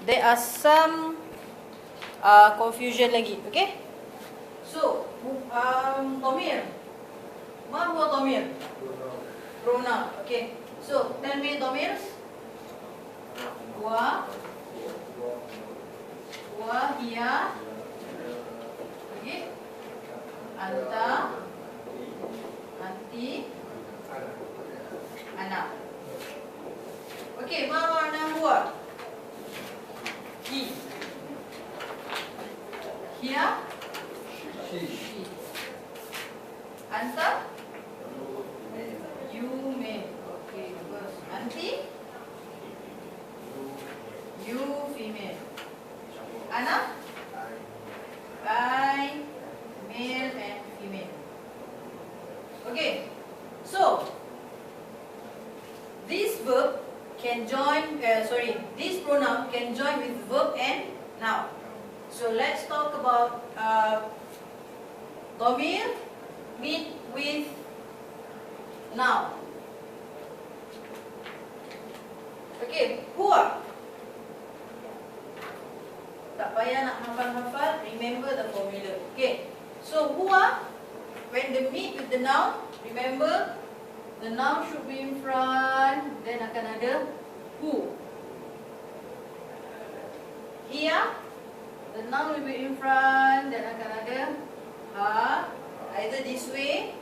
there are some confusion lagi. Okay? So, Tomir. Ma huwa Tomir? Pronoun. Okay. So, tell me Tomir. Huwa, hiya, okay, anta, anti, ana. Okay, ma makna huwa? He. Hiya? She. Anta? You may. Okay, good. Anti? You female. Ana? I male and female. Okay. So this verb can join. This pronoun can join with verb and noun. So let's talk about dhamir meet with noun. Okay, huwa. Tak payah nak hafal-hafal, remember the formula. Okay, so huwa, when they meet with the noun, remember the noun should be in front, then akan ada who. Here, the noun will be in front, then akan ada ha, either this way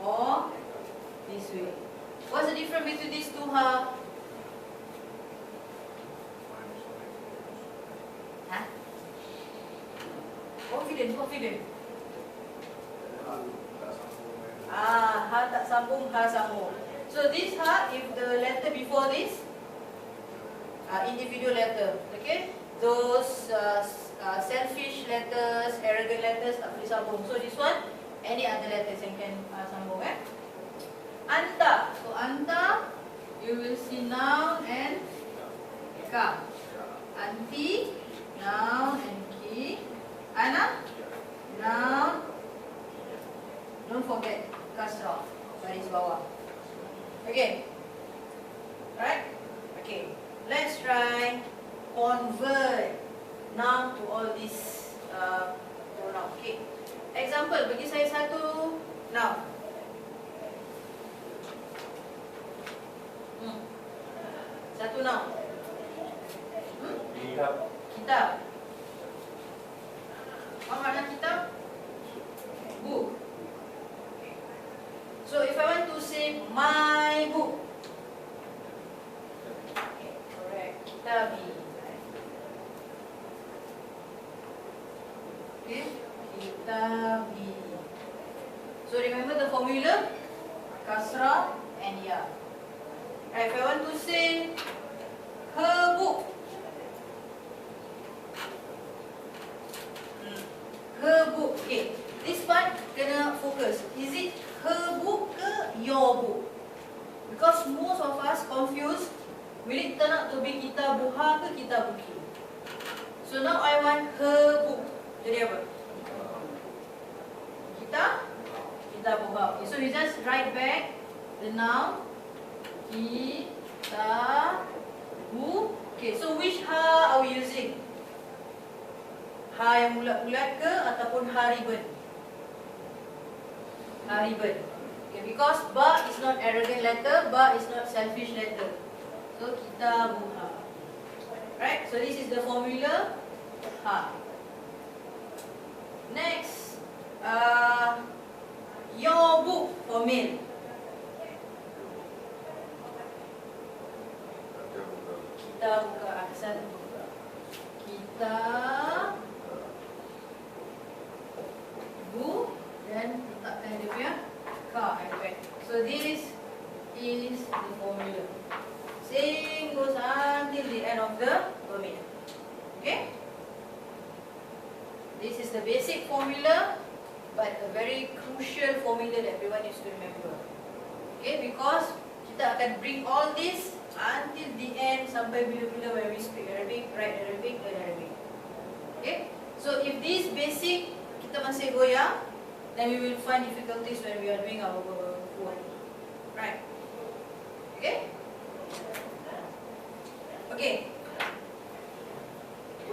or this way. What's the difference between these two ha? Confident. Ha tak sambung, ha sambung. So this ha, if the letter before this, individual letter, okay? Those selfish letters, arrogant letters tak boleh sambung. So this one, any other letters yang can sambung. Anta. So anta, you will see noun and ka. Anti, noun and ki. Ana, noun. Don't forget kasrah, baris bawah. Okay. Right? Okay. Let's try convert noun to all these pronoun. Okay. Example, bagi saya satu noun. Satu noun. Kitab. Apa makna kitab? Book. So if I want to say my book, okay, correct. Kitabi. Okay, kitabi. So remember the formula? Kasrah and ya. If I want to say her book, her book. Okay, this part kena focus. Is it her book ke your book? Because most of us confused. Will it turn out to be kitabuha ke kitabuki? So now I want her book. Jadi apa? Kitabuha. Okay, so we just write back the noun kitabu. Okay, so which ha are we using? Ha yang bulat-bulat ke ataupun ha ribbon? Ha ribbon. Okay, because ba is not arrogant letter, ba is not selfish letter. So kitabuha. Right? So this is the formula ha. Next, your book for male. Kita buka aksan. Kita bu dan letakkan dia punya ka iPad. So this is the formula. Same goes until the end of the domain. Okay? This is the basic formula, but a very crucial formula that everyone needs to remember. Okay? Because kita akan bring all this until the end sampai bila-bila when we speak Arabic, write Arabic, learn Arabic. Okay? So if this basic kita masih goyang, then we will find difficulties when we are doing our work. Right? Okay? Okay.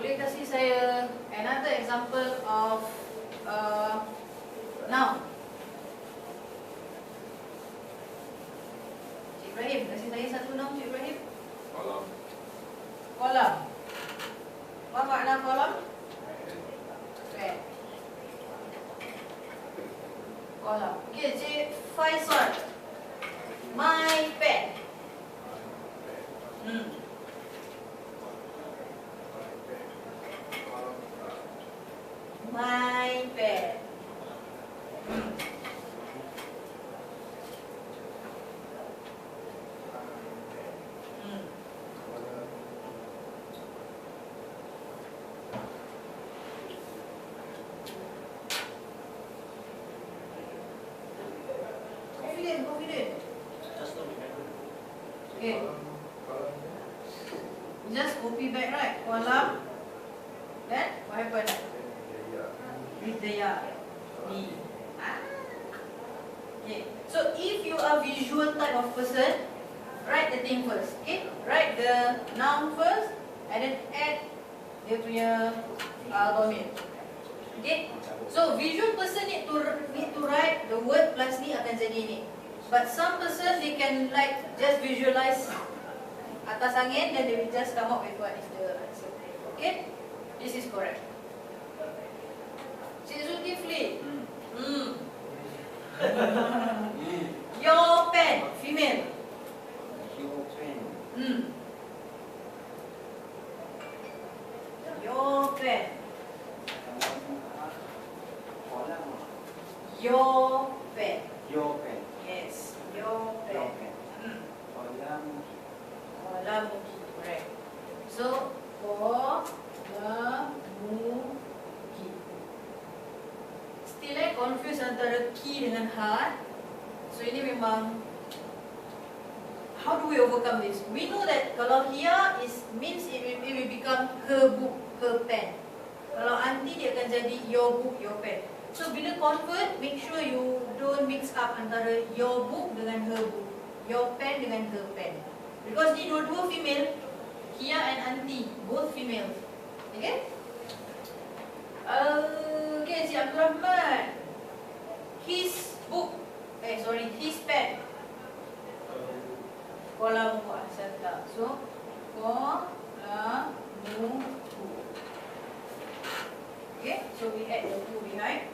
boleh kasih saya another example of noun? Cik Ibrahim, kasih saya satu noun, Cik Ibrahim. Kolam. Kolam. Apa makna kolam? Pen. Kolam. Okay, Cik Faisal. My pen. My pen. Confident. Okay. Just copy back, right? Kolam. Then what happened? With the ya. Okay. So if you are visual type of person, write the thing first. Okay. Write the noun first, and then add dia punya domain. Okay. So visual person need to write the word plus ni akan jadi ni. But some person they can like just visualize atas angin, then they will just come up with what is the answer. Okay. This is correct. Cik Zulkifli. Your pen, female. Your pen. Your pen. Kolam. Your pen. Your pen. Yes, your pen. Your pen. Kolam. Kolamuki, correct. So, kolamuki. Still confuse antara ki dengan ha. So ini memang, how do we overcome this? We know that kalau here means it will become her book, her pen. Kalau auntie dia akan jadi your book, your pen. So bila convert, make sure you don't mix up antara your book dengan her book, your pen dengan her pen. Because ni dua-dua female, Kia and auntie, both females. Okay? Okay, Cik Abdul Rahman. His book, his pen. Kolamu asata. So, kolamu. Okay, so we add the two behind.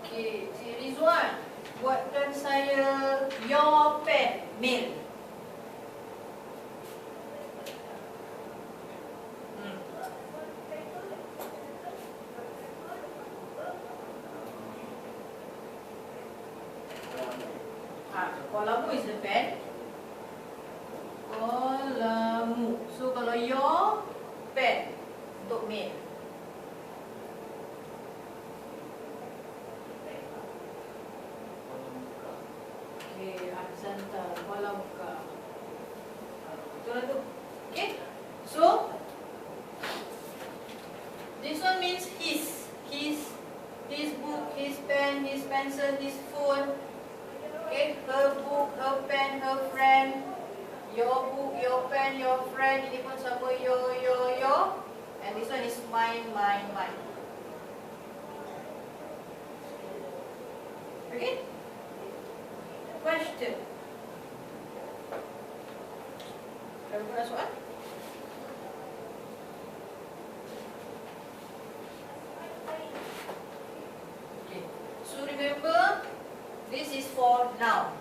Okay, Cik Rizwan, buatkan saya your pen, male. Kolamu is the pen. Kolamu. So kalau your pen untuk male. Okay, Ahsanta, Kolamuka. Betul tu. Okay. So this one means his book, his pen, his pencil, his phone. Okay, her book, her pen, her friend. Your book, your pen, your friend. Ini pun sama your. And this one is mine. Okay? Question. Ada soalan? Okay. So remember, this is for noun.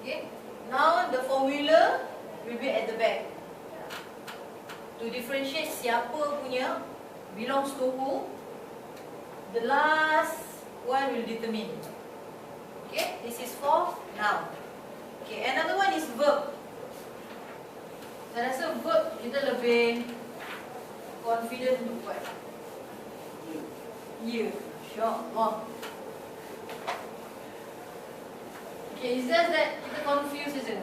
Okay? Noun, the formula will be at the back. To differentiate siapa punya, belongs to who, the last one will determine. Okay, this is for noun. Okay, another one is verb. Saya rasa verb kita lebih confident untuk buat. Ya, insyaAllah. Okay, it's just that kita confuse saja.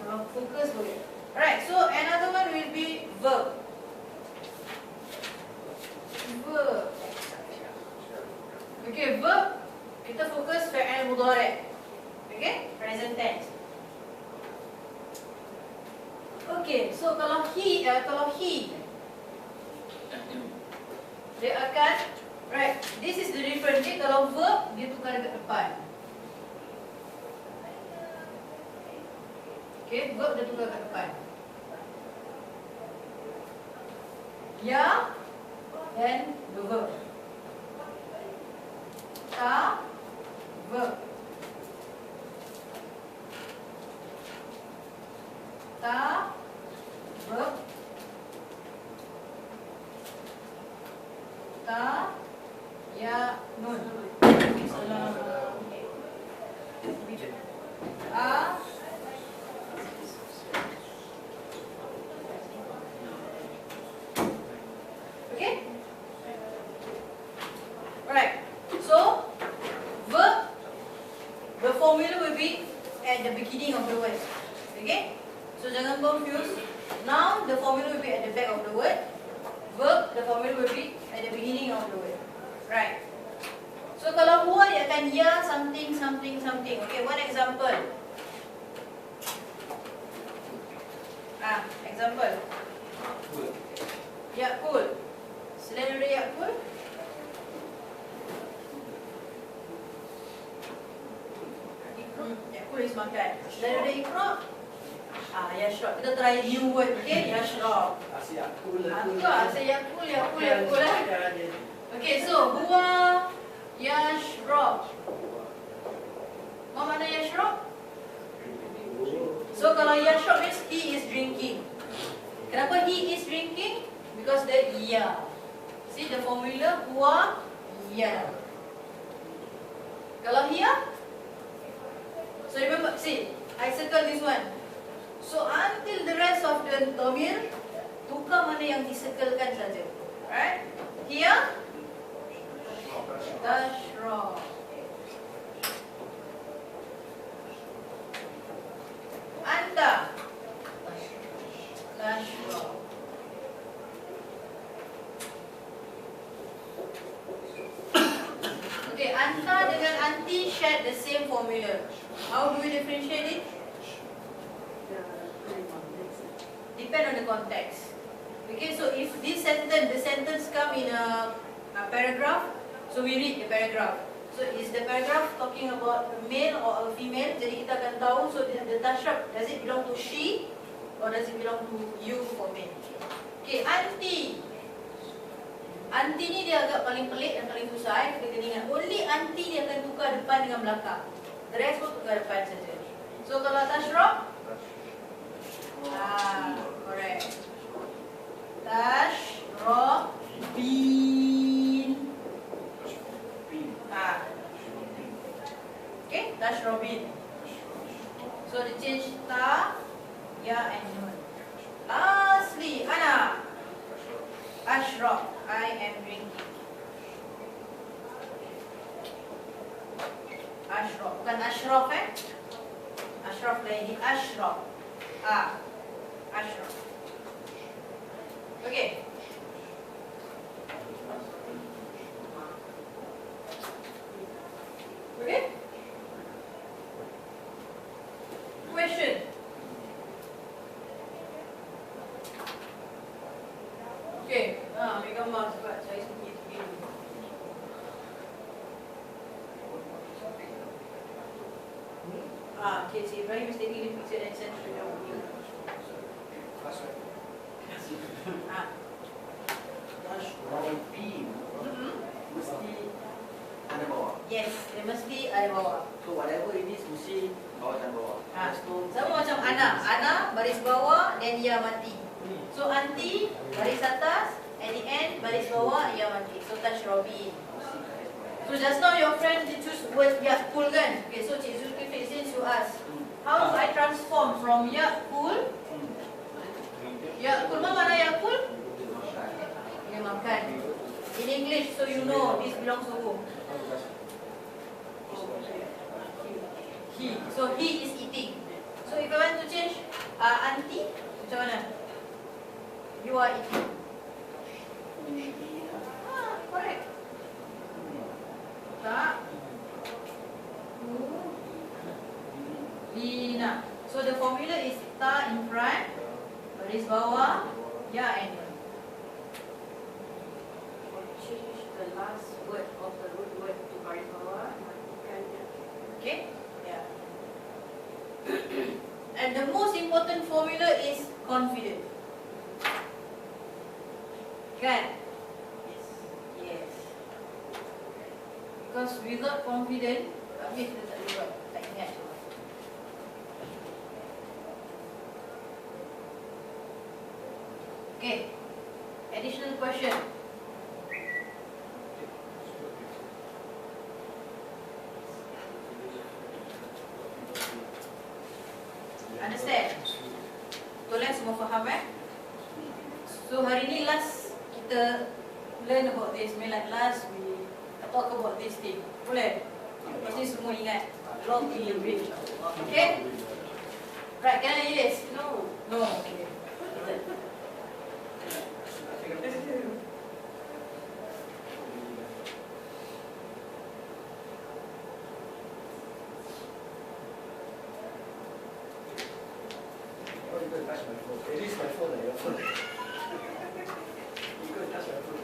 Kalau fokus boleh. Alright, so another one will be verb. Verb. Okay, verb. Kita fokus fi'il mudhari'. Okay, present tense. Okay, so kalau he dia akan, right, this is the difference. Dia kalau verb dia tukar dekat depan. Okay, verb dia tukar dekat depan. Ya dan the verb. Ta verb. Ta verb. Ta ya nun. A okay? Alright. So verb, the formula will be at the beginning of the word. Okay? So jangan confuse. Noun, the formula will be at the back of the word. Verb, the formula will be at the beginning of the word. Right. So kalau huwa dia akan ya something something something. Okay, one example. Example. Yakul. Selain daripada yakul, yakul is makan. Selain daripada ikra, yashrab. Kita try new word, okay? Yashrab. Asyakul. Yakul. Okay, so huwa yashrab. Apa makna yashrab? So kalau yashrab means he is drinking. Kenapa he is drinking? Because the ya. See the formula huwa ya. Kalau hiya, so remember, see, I circle this one. So until the rest of the dhamir, tukar mana yang di-circlekan saja. Right? Here, tashrab. Anta, tashrab. Okay, anta dengan anti share the same formula. How do we differentiate it? Depend on the context. Okay, so if this sentence, the sentence come in a paragraph, so we read the paragraph. So is the paragraph talking about a male or a female? Jadi kita akan tahu, so the tashrab, does it belong to she or does it belong to you for male? Okay, anti. Anti ni dia agak paling pelik dan paling susah, kita kena ingat. Only anti dia akan tukar depan dengan belakang. The rest pun tukar depan saja. So kalau tashrab, correct. Tashrabin. Okay, tashrabin. So they change ta, ya and nun. Lastly, ana. Ashraf, I am drinking. Ashraf, bukan ashraf Ashraf lain ni, ashraf. Ashraf. Okay. Okay? Question. Okay. Ambil gambar sebab saya suka itu. Okay, so Ibrahim is taking the picture and send to the video. Tashrabin. Mesti ada bawah. Yes, dia mesti ada bawah. So whatever it is, mesti bawah dan bawah. Sama macam ana. Ana baris bawah dan ia mati. So anti baris atas, at the end baris bawah ia mati. So tashrabin. So just now your friend they choose word yakul kan? Okay, so Cik Zulkifli, since you ask, how do I transform from yakul? Yakul, mana mana yakul? Dia makan. In English, so you know this belongs to who? He. So he is eating. So if I want to change auntie, macam mana? You are eating. Correct. Tak. Lina. So the formula is ta in front, Garis bawah. Ya, annual. Change the last word of the root word to garis bawah. Okay? Yeah. And the most important formula is confident. Kan? Yes. Yes. Because without confident, habis kita tak boleh buat, tak ingat. Okay. Additional question. Understand? Tolong semua faham So hari ni last kita learn about this. Like last we talk about this thing. Boleh? Pasti semua ingat. Long in bridge. Okay? Right, can I erase? No. No. Okay. Oh, you go and touch my phone. It is my phone, your phone. You go and touch my phone.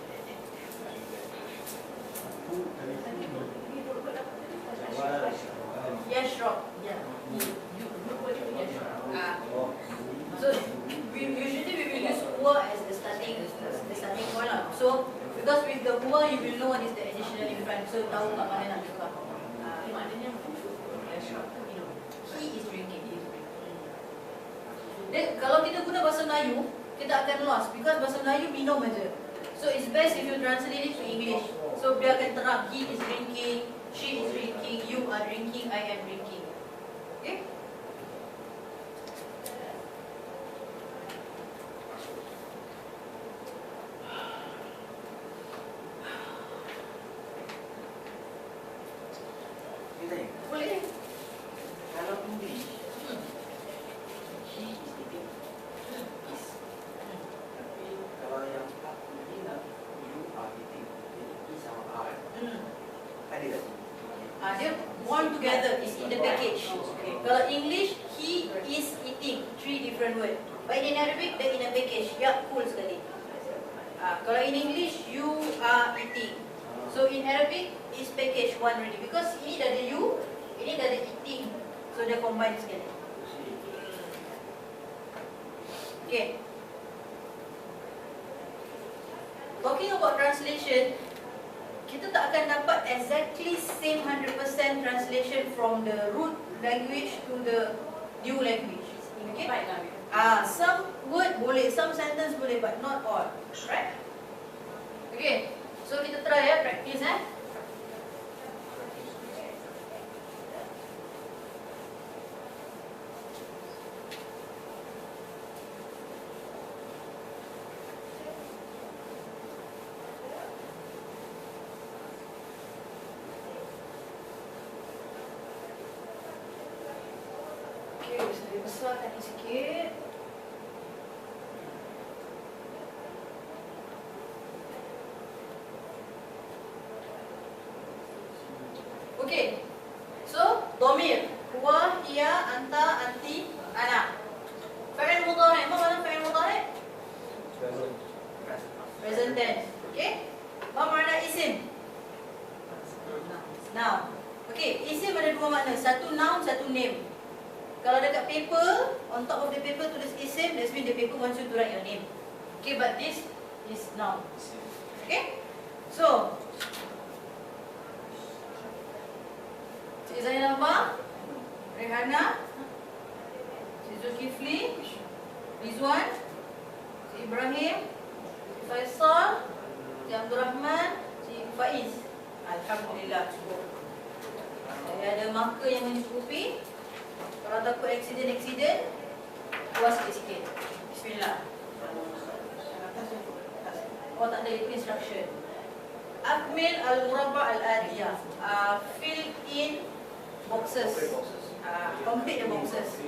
Yes, Rob. Yeah. So usually we will use huwa as the starting point lah. So because with the huwa you will know what is the additional in front. So tahu kat mana nak tukar. Maknanya He is drinking. Then kalau kita guna bahasa Melayu, kita akan lost because bahasa Melayu minum aja. So it's best if you translate it to English. So dia akan terang. He is drinking, she is drinking, you are drinking, I am drinking. Okay? Kita ni, Boleh? kalau English, she is eating. Is. Tapi kalau yang aku ni nak, you are eating. Jadi is sama are. Ada tak? Dia one together is in the package. Okay. Kalau English, he is eating. 3 different words. But in Arabic, they're in a package. Ya, cool sekali. Kalau in English, you are eating. So in Arabic, is package one already. Because ini dah ada you, ini dah ada eating. So dia combine sekali. Okay. Talking about translation, kita tak akan dapat exactly same 100% translation from the root language to the new language. Okay? baik lah. Some word boleh, some sentence boleh, but not all. Right? Okay. So kita try ya, practice Okay, saya besarkan ni sikit. Okay. So, dhamir. Huwa, hiya, anta, anti, ana. Fa'il mudhari'. Mana fa'il mudhari'? Present tense. Okay? Apa makna isim? Noun. Okay, isim ada 2 makna. Satu noun, satu name. Kalau dekat paper, on top of the paper tulis isim, that means the paper wants you to write your name. Okay, but this is noun. Okay? So, Cik Zainabah, Rehana, Cik Zulkifli, Rizwan, Cik Ibrahim, Cik Faisal, Cik Abdul Rahman, Cik Faiz. Alhamdulillah cukup. Saya ada marker yang mencukupi. Kalau takut accident, puas sikit-sikit. Bismillah. Oh tak ada, itu instruction. Akmil al-murabba' al-adiyah. Fill in boxes. Complete the boxes.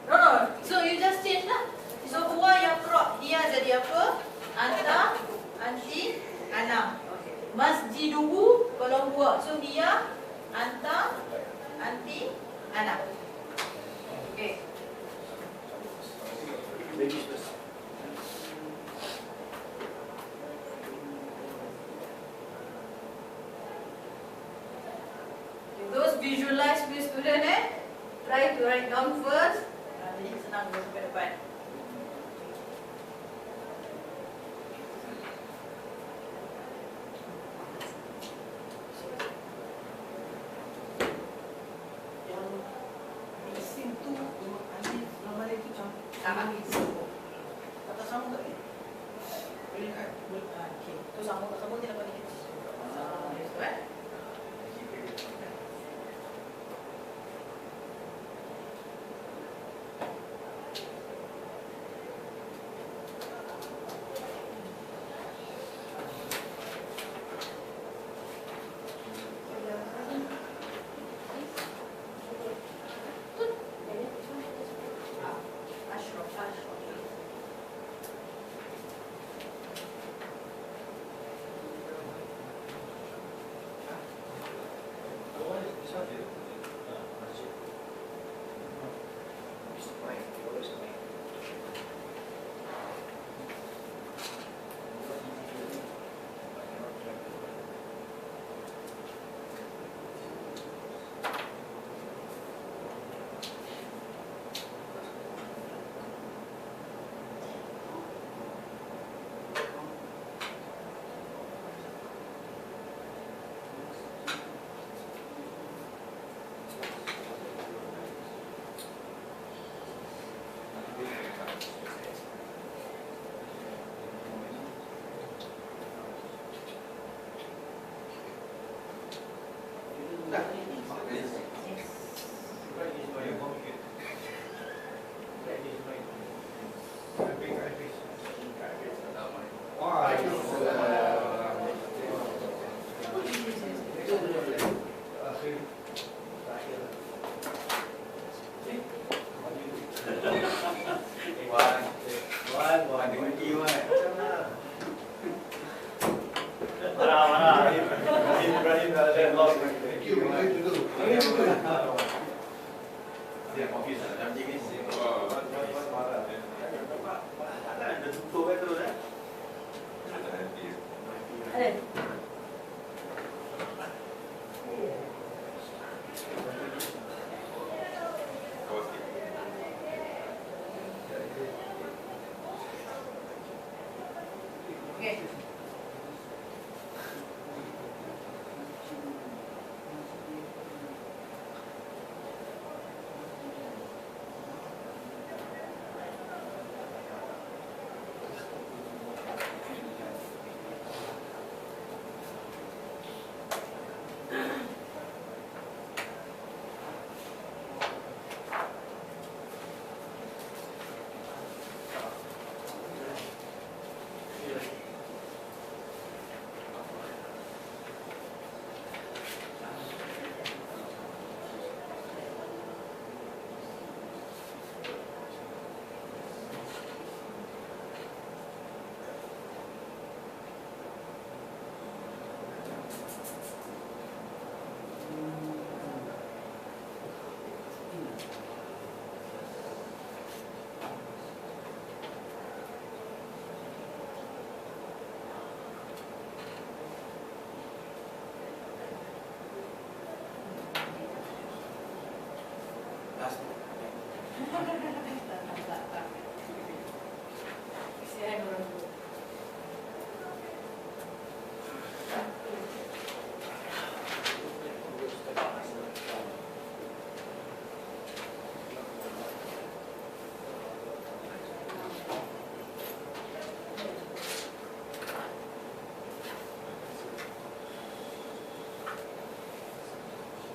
No. So you just change lah. So huwa yaqra', dia jadi apa? Anta, anti, ana. Masjiduhu kalau huwa. So dia, anta, anti, ana. Okay. try to write down first. Jadi senang untuk sampai depan. Yang mesin tu alif lam alif tu Sama. kata sama tak ni? Boleh kan? Okey. Tu sama tidak boleh. Sama itu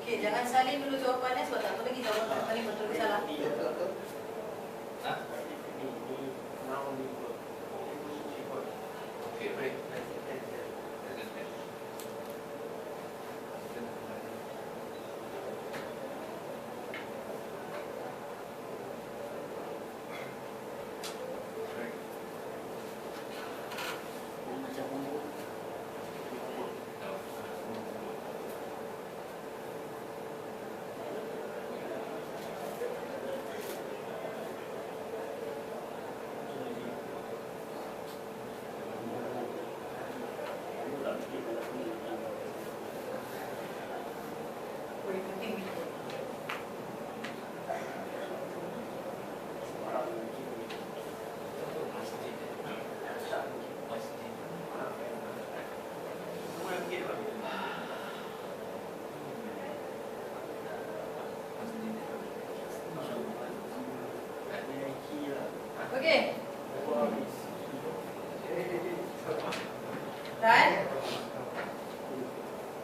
Okey, jangan salin dulu jawapannya sebab tak tahu lagi jawapan paling betul ke salah. Okay. Dan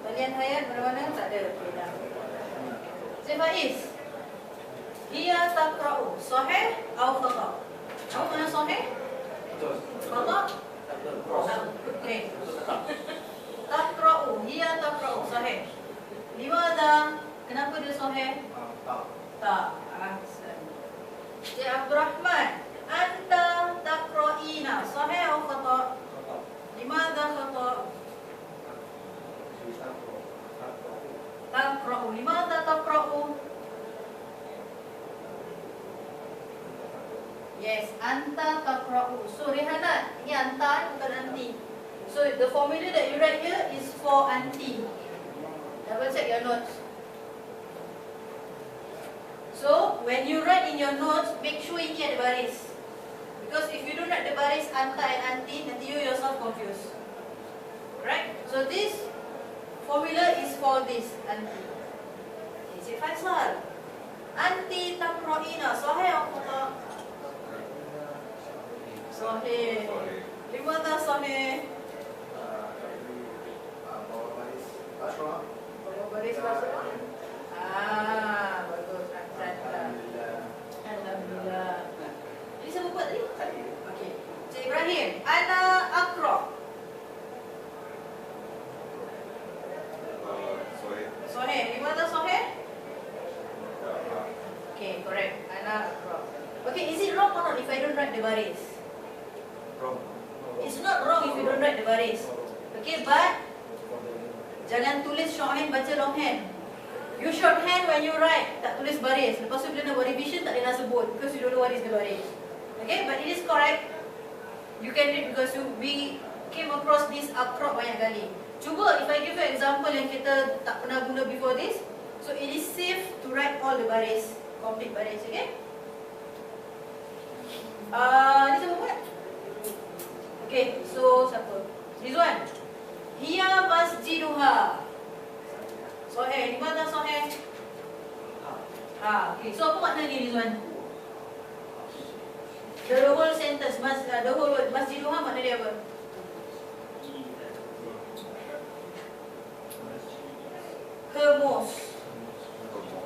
talian hayat mana-mana tak ada. Okay, dah. Cik Faiz. Hiya taqra'u. Sahih atau khata? Tahu mana sahih? Khata? Okay. Taqra'u. Hiya taqra'u. Sahih. Limadha? Kenapa dia sahih? Tak. Ahsan. Cik Abdul Rahman. Anta taqra'ina. Sahih atau khata? Limadha khata? Taqra'u. Limadha taqra'u? Yes, anta taqra'u. So Rehanat, ini anta bukan anti. So the formula that you write here is for anti. Double check your notes. So when you write in your notes, make sure ini ada baris. Because if you don't write the baris anta and anti, nanti you yourself confused. Right? So this formula is for this anti. Is it Faisal? Anti taqra'ina. Sahih atau khata? Sahih. Limadha sahih? Bawa baris basrah. Bagus. Alhamdulillah. Ini siapa buat tadi? Okey. Cik Ibrahim, ana aqra. Sahih. Limadha sahih? Okay, correct. Ana aqra. Okay, is it wrong or not if I don't write the baris? Wrong. It's not wrong if you don't write the baris. Okay, but jangan tulis shorthand baca longhand. You shorthand when you write, tak tulis baris. Lepas tu bila nak buat revision tak ada nak sebut because you don't know what is the baris. Okay, but it is correct. You can read because we came across this akrab banyak kali. Cuba if I give you example yang kita tak pernah guna before this. So it is safe to write all the baris, complete baris, okay? Ni siapa buat? Okay, so siapa? Rizwan. Hiya masjiduha. Sahih. Di mana sahih? Okay. So apa makna ni Rizwan? The whole sentence, the whole word masjiduha makna dia apa? Her mosque.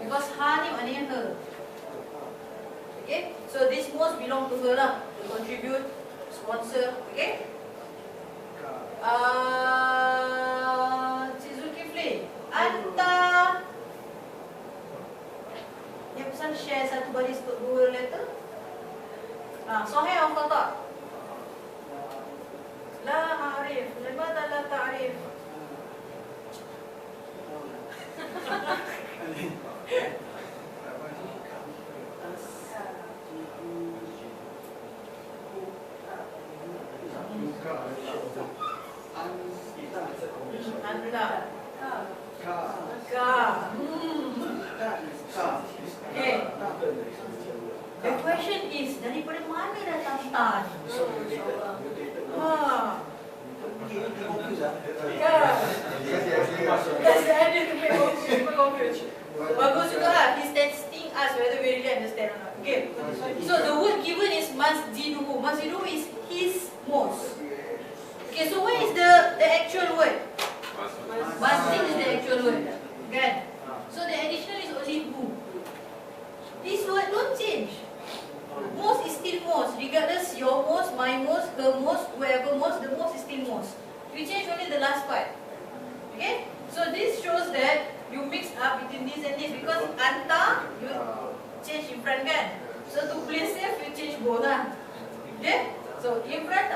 Because ha ni maknanya her. Okay. So this mosque belong to her lah. To contribute, sponsor. Okay. Cik Zulkifli, anta dia pesan share satu baris untuk dua letter. Sahih atau khata? La a'rif. Limadha la ta'rif? Anda. Ka. Okay. The question is, daripada mana datang tan? Kasi ada to make people confused. Bagus juga lah. He's testing us whether we really understand or not. Okay. So the word given is masjiduhu. Masjiduhu is his mosque. Okay, so what is the actual word? Masjid is the actual word. Kan? So the additional is only who. This word don't change. Mosque is still mosque. Regardless your mosque, my mosque, her mosque, whoever mosque, the mosque is still mosque. You change only the last part. Okay? So this shows that you mix up between this and this because anta you change in front kan. So to play safe you change both lah. Okay? So in front